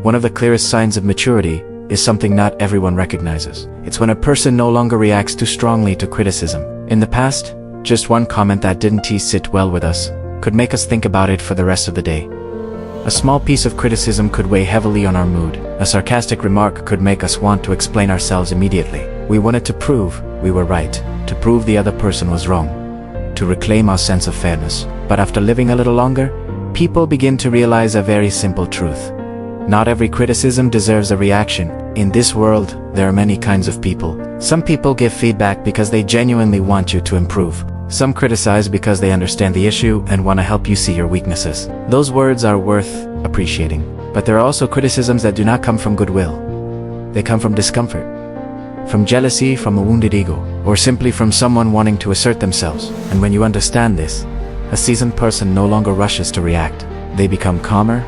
One of the clearest signs of maturity is something not everyone recognizes. It's when a person no longer reacts too strongly to criticism. In the past, just one comment that didn't sit well with us could make us think about it for the rest of the day. A small piece of criticism could weigh heavily on our mood. A sarcastic remark could make us want to explain ourselves immediately. We wanted to prove we were right, to prove the other person was wrong, to reclaim our sense of fairness. But after living a little longer, people begin to realize a very simple truth. Not every criticism deserves a reaction. In this world, there are many kinds of people. Some people give feedback because they genuinely want you to improve. Some criticize because they understand the issue and want to help you see your weaknesses. Those words are worth appreciating. But there are also criticisms that do not come from goodwill. They come from discomfort, from jealousy, from a wounded ego, or simply from someone wanting to assert themselves. And when you understand this, a seasoned person no longer rushes to react. They become calmer,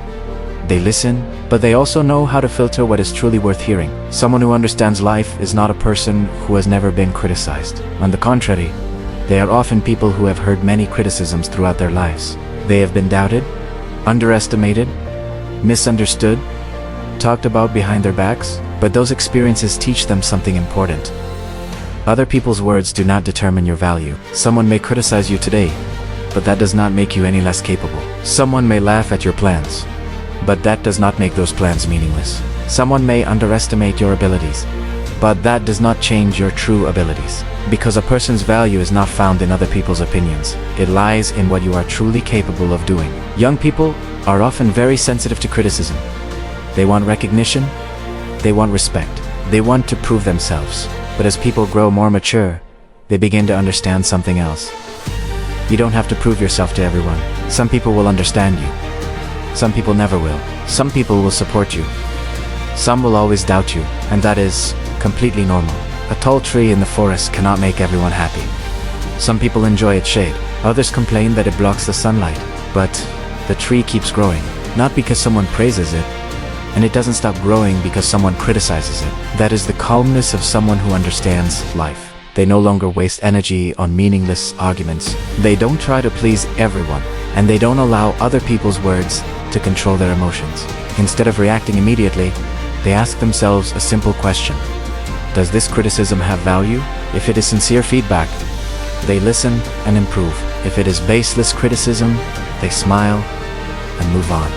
they listen, but they also know how to filter what is truly worth hearing. Someone who understands life is not a person who has never been criticized. On the contrary, they are often people who have heard many criticisms throughout their lives. They have been doubted, underestimated, misunderstood, talked about behind their backs, but those experiences teach them something important. Other people's words do not determine your value. Someone may criticize you today, but that does not make you any less capable. Someone may laugh at your plans, but that does not make those plans meaningless. Someone may underestimate your abilities, but that does not change your true abilities. Because a person's value is not found in other people's opinions. It lies in what you are truly capable of doing. Young people are often very sensitive to criticism. They want recognition, they want respect, they want to prove themselves. But as people grow more mature, they begin to understand something else. You don't have to prove yourself to everyone. Some people will understand you. Some people never will. Some people will support you. Some will always doubt you, and that is completely normal. A tall tree in the forest cannot make everyone happy. Some people enjoy its shade. Others complain that it blocks the sunlight. But the tree keeps growing, not because someone praises it, and it doesn't stop growing because someone criticizes it. That is the calmness of someone who understands life. They no longer waste energy on meaningless arguments. They don't try to please everyone, and they don't allow other people's words to control their emotions. Instead of reacting immediately, they ask themselves a simple question. Does this criticism have value? If it is sincere feedback, they listen and improve. If it is baseless criticism, they smile and move on.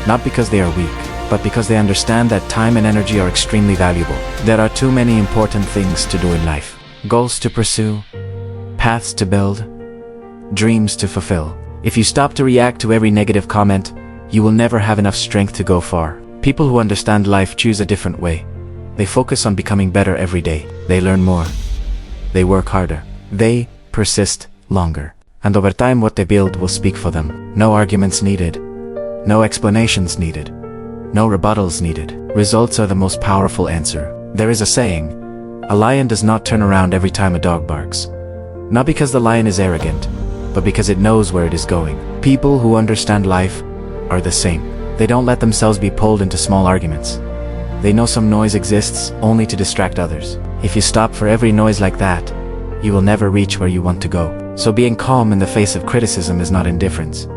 Not because they are weak, but because they understand that time and energy are extremely valuable. There are too many important things to do in life. Goals to pursue, paths to build, dreams to fulfill. If you stop to react to every negative comment, you will never have enough strength to go far. People who understand life choose a different way. They focus on becoming better every day. They learn more. They work harder. They persist longer. And over time, what they build will speak for them. No arguments needed. No explanations needed. No rebuttals needed. Results are the most powerful answer. There is a saying, a lion does not turn around every time a dog barks. Not because the lion is arrogant, but because it knows where it is going. People who understand life are the same. They don't let themselves be pulled into small arguments. They know some noise exists only to distract others. If you stop for every noise like that, you will never reach where you want to go. So being calm in the face of criticism is not indifference.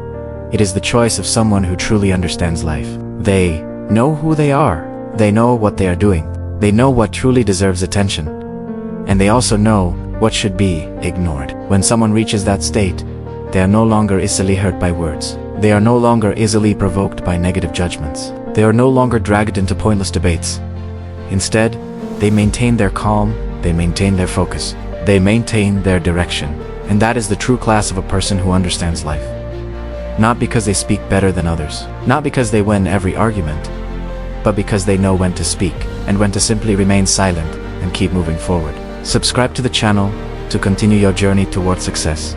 It is the choice of someone who truly understands life. They know who they are. They know what they are doing. They know what truly deserves attention. And they also know what should be ignored. When someone reaches that state, they are no longer easily hurt by words. They are no longer easily provoked by negative judgments. They are no longer dragged into pointless debates. Instead, they maintain their calm, they maintain their focus, they maintain their direction. And that is the true class of a person who understands life. Not because they speak better than others, not because they win every argument, but because they know when to speak and when to simply remain silent and keep moving forward. Subscribe to the channel to continue your journey towards success.